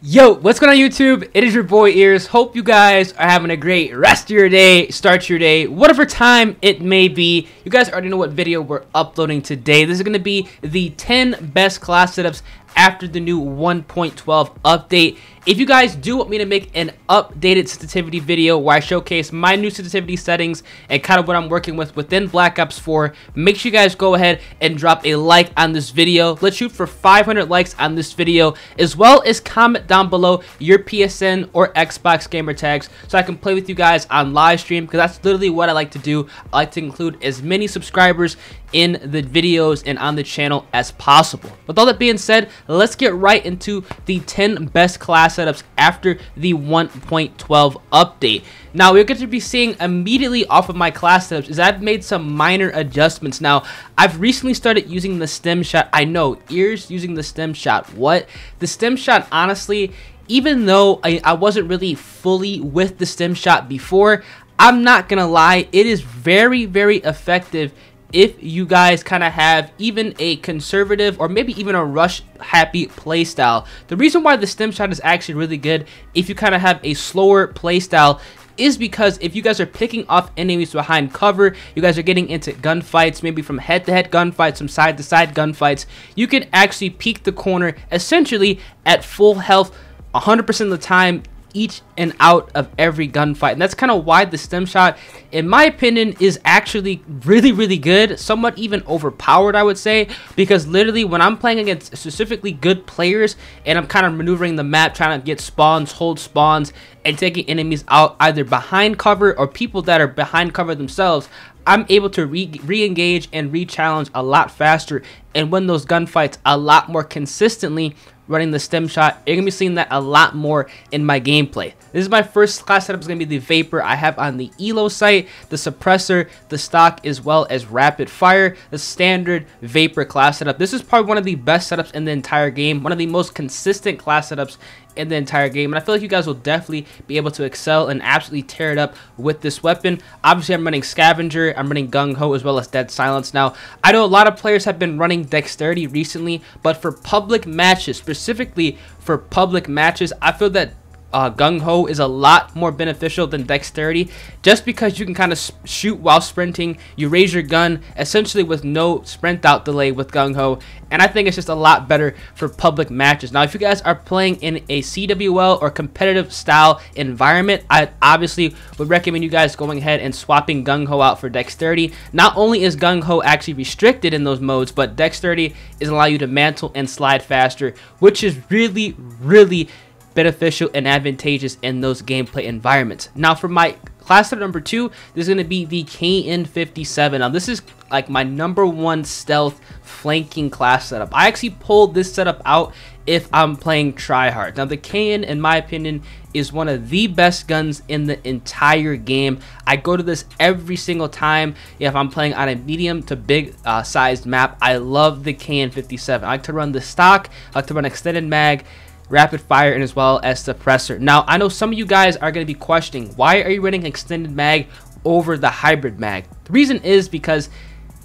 Yo, what's going on YouTube? It is your boy Ears. Hope you guys are having a great rest of your day, start your day, whatever time it may be. You guys already know what video we're uploading today. This is going to be the 10 best class setups after the new 1.12 update. If you guys do want me to make an updated sensitivity video where I showcase my new sensitivity settings and kind of what I'm working with within Black Ops 4, make sure you guys go ahead and drop a like on this video. Let's shoot for 500 likes on this video, as well as comment down below your PSN or Xbox gamer tags so I can play with you guys on live stream, because that's literally what I like to do. I like to include as many subscribers in the videos and on the channel as possible. With all that being said, let's get right into the 10 best class setups after the 1.12 update. Now, we're going to be seeing immediately off of my class setups is I've made some minor adjustments. Now, I've recently started using the stem shot. I know, Ears using the stem shot. What? The stem shot, honestly, even though I wasn't really fully with the stem shot before, I'm not gonna lie, it is very, very effective if you guys kind of have even a conservative or maybe even a rush happy playstyle. The reason why the stem shot is actually really good if you kind of have a slower playstyle is because if you guys are picking off enemies behind cover, you guys are getting into gunfights, maybe from head-to-head gunfights, some side-to-side gunfights, you can actually peek the corner essentially at full health 100% of the time, each and out of every gunfight. And that's kind of why the stem shot, in my opinion, is actually really good, somewhat even overpowered, I would say, because literally when I'm playing against specifically good players and I'm kind of maneuvering the map, trying to get spawns, hold spawns, and taking enemies out either behind cover or people that are behind cover themselves, I'm able to re-engage and re-challenge a lot faster and win those gunfights a lot more consistently running the stem shot. You're going to be seeing that a lot more in my gameplay. This is my first class setup. Is going to be the Vapor. I have on the Elo sight, the Suppressor, the stock, as well as Rapid Fire, the standard Vapor class setup. This is probably one of the best setups in the entire game, one of the most consistent class setups in the entire game, and I feel like you guys will definitely be able to excel and absolutely tear it up with this weapon. Obviously, I'm running Scavenger, I'm running Gung Ho, as well as Dead Silence. Now, I know a lot of players have been running Dexterity recently, but for public matches, specifically for public matches, I feel that Gung Ho is a lot more beneficial than Dexterity, just because you can kind of shoot while sprinting. You raise your gun essentially with no sprint out delay with Gung Ho, and I think it's just a lot better for public matches. Now, if you guys are playing in a CWL or competitive style environment, I obviously would recommend you guys going ahead and swapping Gung Ho out for Dexterity. Not only is Gung Ho actually restricted in those modes, but Dexterity is allowing you to mantle and slide faster, which is really beneficial and advantageous in those gameplay environments. Now, for my class setup number 2, this is going to be the KN57. Now, this is like my #1 stealth flanking class setup. I actually pulled this setup out if I'm playing tryhard. Now, the KN, in my opinion, is one of the best guns in the entire game. I go to this every single time if I'm playing on a medium to big sized map. I love the KN57. I like to run the stock, I like to run extended mag, Rapid Fire, and as well as Suppressor. Now, I know some of you guys are going to be questioning, why are you running extended mag over the hybrid mag? The reason is because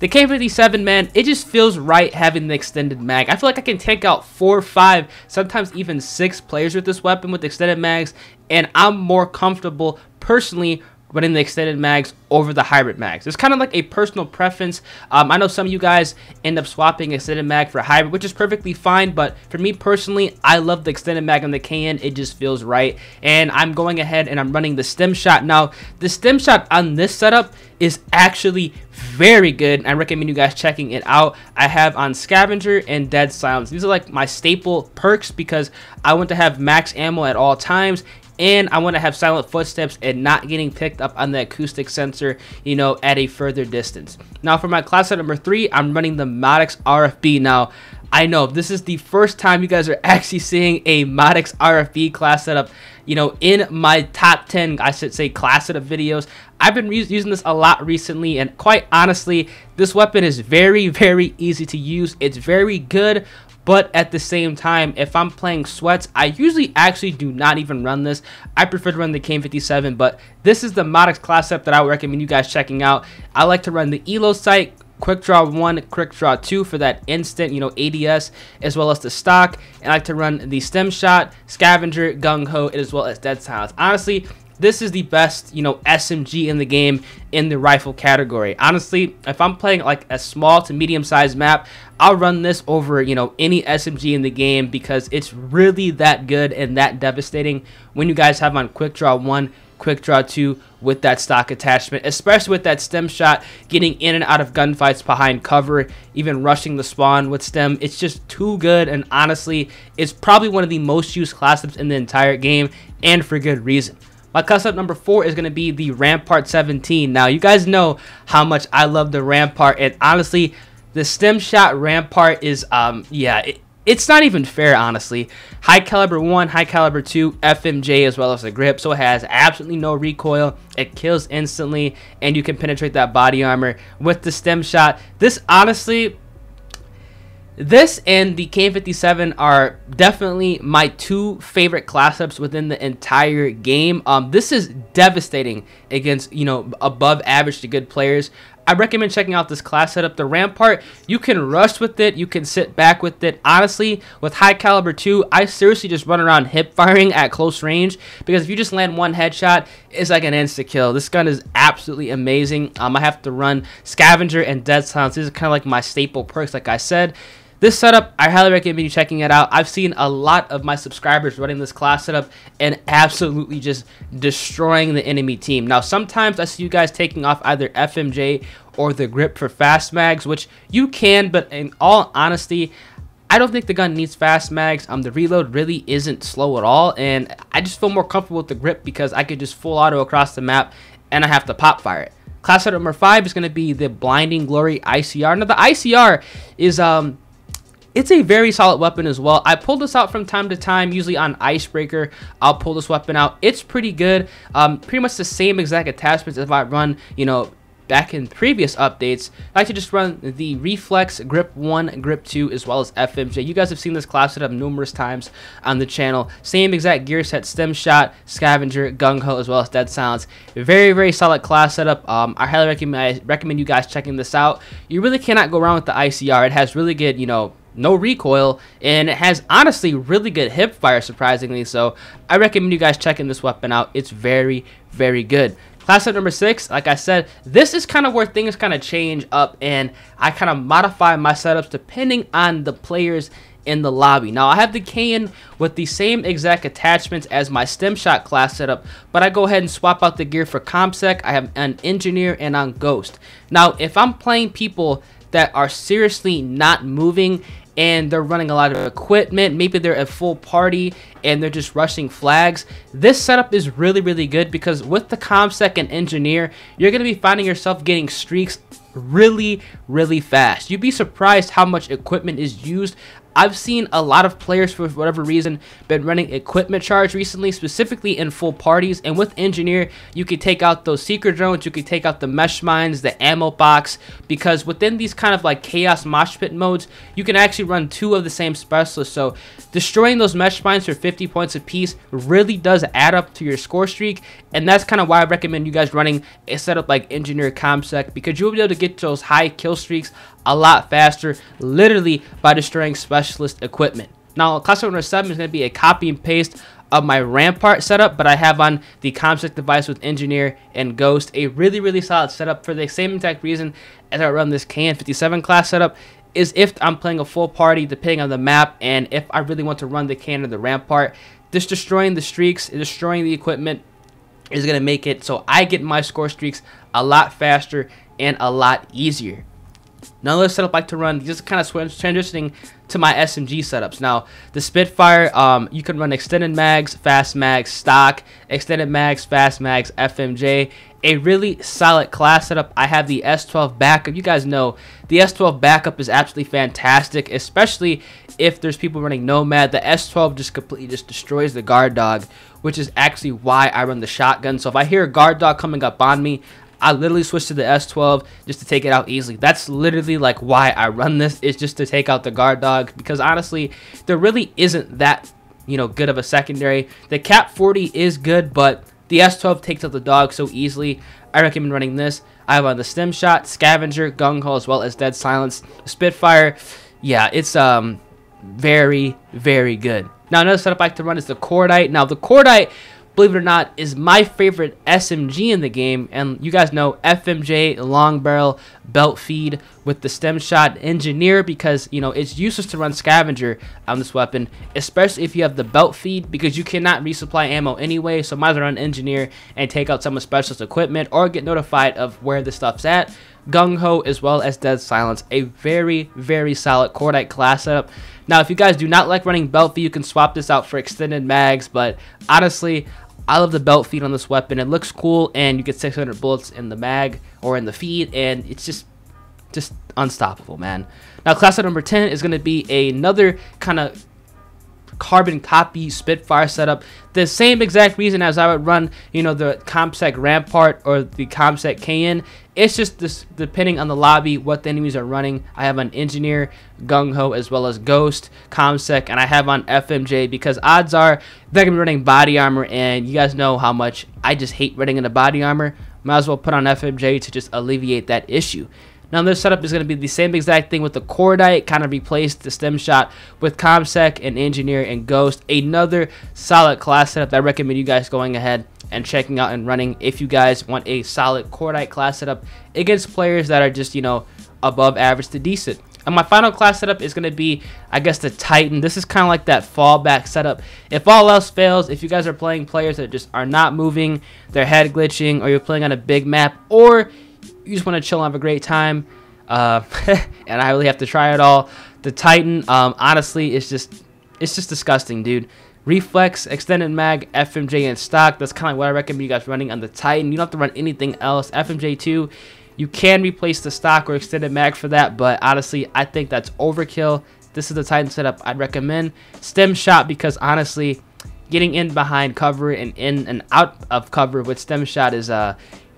the K57, man, it just feels right having the extended mag. I feel like I can take out 4, 5, sometimes even 6 players with this weapon with extended mags, and I'm more comfortable personally running the extended mags over the hybrid mags. It's kind of like a personal preference. I know some of you guys end up swapping extended mag for hybrid, which is perfectly fine, but for me personally, I love the extended mag on the KN. It just feels right, and I'm going ahead and I'm running the stem shot. Now, the stem shot on this setup is actually very good. I recommend you guys checking it out. I have on Scavenger and Dead Silence. These are like my staple perks because I want to have max ammo at all times, and I want to have silent footsteps and not getting picked up on the acoustic sensor, you know, at a further distance. Now, for my class set number 3, I'm running the Maddox Rfp. Now, I know this is the first time you guys are actually seeing a Maddox Rfp class setup, you know, in my top 10, I should say, class setup videos. I've been using this a lot recently, and quite honestly, this weapon is very easy to use. It's very good, but at the same time, if I'm playing sweats, I usually actually do not even run this. I prefer to run the KN57, but this is the Maddox class setup that I would recommend you guys checking out. I like to run the Elo sight, Quick Draw 1, Quick Draw 2 for that instant, you know, ADS, as well as the stock. And I like to run the Stem Shot, Scavenger, Gung Ho, as well as Dead Silence. Honestly, this is the best, you know, SMG in the game in the rifle category. Honestly, if I'm playing like a small to medium-sized map, I'll run this over, you know, any SMG in the game because it's really that good and that devastating when you guys have on Quick Draw 1, Quick Draw 2 with that stock attachment, especially with that Stem Shot, getting in and out of gunfights behind cover, even rushing the spawn with Stem. It's just too good, and honestly, it's probably one of the most used class ups in the entire game, and for good reason. My class up number 4 is going to be the Rampart 17. Now, you guys know how much I love the Rampart, and honestly, the Stem Shot Rampart is, it's not even fair, honestly. High caliber 1, high caliber 2, FMJ, as well as the grip, so it has absolutely no recoil. It kills instantly, and you can penetrate that body armor with the Stem Shot. This, honestly, this and the K57 are definitely my 2 favorite class ups within the entire game. This is devastating against, you know, above average to good players. I recommend checking out this class setup. The Rampart, you can rush with it, you can sit back with it. Honestly, with high caliber 2, I seriously just run around hip firing at close range because if you just land one headshot, it's like an insta kill. This gun is absolutely amazing. I have to run Scavenger and Dead Silence. These are kind of like my staple perks, like I said. This setup, I highly recommend you checking it out. I've seen a lot of my subscribers running this class setup and absolutely just destroying the enemy team. Now, sometimes I see you guys taking off either FMJ or the grip for fast mags, which you can, but in all honesty, I don't think the gun needs fast mags. The reload really isn't slow at all, and I just feel more comfortable with the grip because I could just full auto across the map and I have to pop fire it. Class setup number 5 is going to be the Blinding Glory ICR. Now, the ICR is it's a very solid weapon as well. I pull this out from time to time, usually on Icebreaker. I'll pull this weapon out. It's pretty good. Pretty much the same exact attachments as I run, you know, back in previous updates. I like to just run the Reflex, Grip 1, Grip 2, as well as FMJ. You guys have seen this class setup numerous times on the channel. Same exact gear set, Stem Shot, Scavenger, Gung Ho, as well as Dead Silence. Very, very solid class setup. I highly recommend you guys checking this out. You really cannot go wrong with the ICR. It has really good, you know, no recoil, and it has honestly really good hip fire, surprisingly. So I recommend you guys checking this weapon out. It's very, very good. Class up number 6, like I said, this is kind of where things kind of change up, and I kind of modify my setups depending on the players in the lobby. Now, I have the Cayenne with the same exact attachments as my Stem Shot class setup, but I go ahead and swap out the gear for ComSec. I have an Engineer and on Ghost. Now, if I'm playing people that are seriously not moving and they're running a lot of equipment, maybe they're a full party and they're just rushing flags, this setup is really, really good because with the ComSec and Engineer, you're going to be finding yourself getting streaks really, really fast. You'd be surprised how much equipment is used. I've seen a lot of players, for whatever reason, been running equipment charge recently, specifically in full parties. And with Engineer, you could take out those secret drones, you could take out the mesh mines, the ammo box, because within these kind of like chaos mosh pit modes, you can actually run 2 of the same specialists. So destroying those mesh mines for 50 points apiece really does add up to your score streak. And that's kind of why I recommend you guys running a setup like Engineer ComSec, because you'll be able to get those high kill streaks a lot faster, literally by destroying specialist equipment. Now, class number 7 is going to be a copy and paste of my Rampart setup, but I have on the ComSec device with Engineer and Ghost. A really, really solid setup for the same exact reason as I run this KN57 class setup, is if I'm playing a full party, depending on the map, and if I really want to run the KN or the Rampart, just destroying the streaks, destroying the equipment is going to make it so I get my score streaks a lot faster and a lot easier. Now, another setup I like to run, just kind of transitioning to my SMG setups. Now, the Spitfire, you can run extended mags, fast mags, stock, extended mags, fast mags, FMJ. A really solid class setup. I have the S12 backup. You guys know the S12 backup is absolutely fantastic, especially if there's people running Nomad. The S12 just completely just destroys the guard dog, which is actually why I run the shotgun. So if I hear a guard dog coming up on me, I literally switch to the S12 just to take it out easily. That's literally like why I run this, is just to take out the guard dog, because honestly, there really isn't that, you know, good of a secondary. The Cap 40 is good, but the S12 takes out the dog so easily. I recommend running this. I have on the Stem Shot, Scavenger, Gung Ho, as well as Dead Silence. Spitfire, yeah, it's very, very good. Now, another setup I like to run is the Cordite. Now, the Cordite, believe it or not, is my favorite SMG in the game. And you guys know FMJ, long barrel, belt feed with the Stem Shot Engineer, because, you know, it's useless to run Scavenger on this weapon, especially if you have the belt feed, because you cannot resupply ammo anyway. So might as well run Engineer and take out some of specialist equipment or get notified of where the stuff's at. Gung Ho as well as Dead Silence, a very, very solid Cordite class setup. Now, if you guys do not like running belt feed, you can swap this out for extended mags, but honestly, I love the belt feed on this weapon. It looks cool, and you get 600 bullets in the mag or in the feed, and it's just unstoppable, man. Now, class setup number 10 is going to be another kind of carbon copy Spitfire setup. The same exact reason as I would run, you know, the ComSec Rampart or the ComSec KN. It's just this, depending on the lobby, what the enemies are running. I have on Engineer, Gung Ho, as well as Ghost, ComSec, and I have on FMJ, because odds are they're going to be running body armor, and you guys know how much I just hate running into body armor. Might as well put on FMJ to just alleviate that issue. Now, this setup is going to be the same exact thing with the Cordite, kind of replaced the Stem Shot with ComSec and Engineer and Ghost. Another solid class setup that I recommend you guys going ahead and checking out and running if you guys want a solid Cordite class setup against players that are just, you know, above average to decent. And my final class setup is going to be, I guess, the Titan. This is kind of like that fallback setup. If all else fails, if you guys are playing players that just are not moving, they're head glitching, or you're playing on a big map, or you just want to chill and have a great time, and I really have to try it all, the Titan, honestly, it's just disgusting, dude. Reflex, extended mag, FMJ, and stock. That's kind of what I recommend you guys running on the Titan. You don't have to run anything else. FMJ 2, you can replace the stock or extended mag for that, but honestly, I think that's overkill. This is the Titan setup I'd recommend. Stem Shot, because honestly, getting in behind cover and in and out of cover with Stem Shot is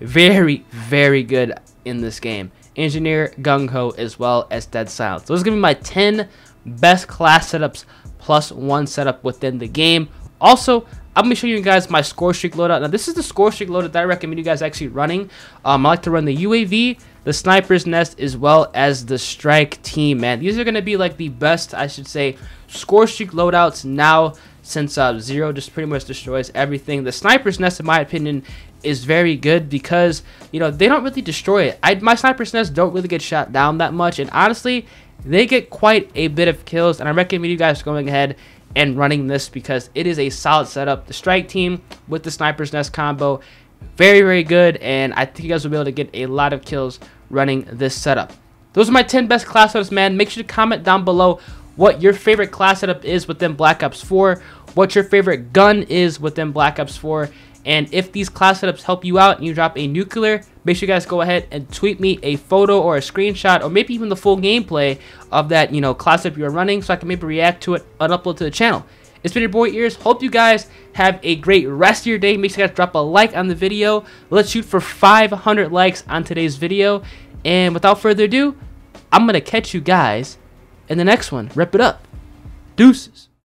very, very good in this game. Engineer, Gung Ho, as well as Dead Silence. Those are going to be my 10 best class setups plus one setup within the game. Also, I'm going to show you guys my Scorestreak Loadout. Now, this is the Scorestreak Loadout that I recommend you guys actually running. I like to run the UAV, the Sniper's Nest, as well as the Strike Team, man. These are going to be like the best, I should say, Scorestreak Loadouts now, since Zero just pretty much destroys everything. The Sniper's Nest, in my opinion, is very good because, you know, they don't really destroy it. My Sniper's Nest don't really get shot down that much, and honestly, they get quite a bit of kills, and I recommend you guys going ahead and running this because it is a solid setup. The Strike Team with the Sniper's Nest combo, very, very good, and I think you guys will be able to get a lot of kills running this setup. Those are my 10 best class setups, man. Make sure to comment down below what your favorite class setup is within Black Ops 4, what your favorite gun is within Black Ops 4, and if these class setups help you out and you drop a nuclear, make sure you guys go ahead and tweet me a photo or a screenshot or maybe even the full gameplay of that, you know, class setup you're running so I can maybe react to it and upload to the channel. It's been your boy Ears. Hope you guys have a great rest of your day. Make sure you guys drop a like on the video. Let's shoot for 500 likes on today's video. And without further ado, I'm going to catch you guys in the next one. Rip it up. Deuces.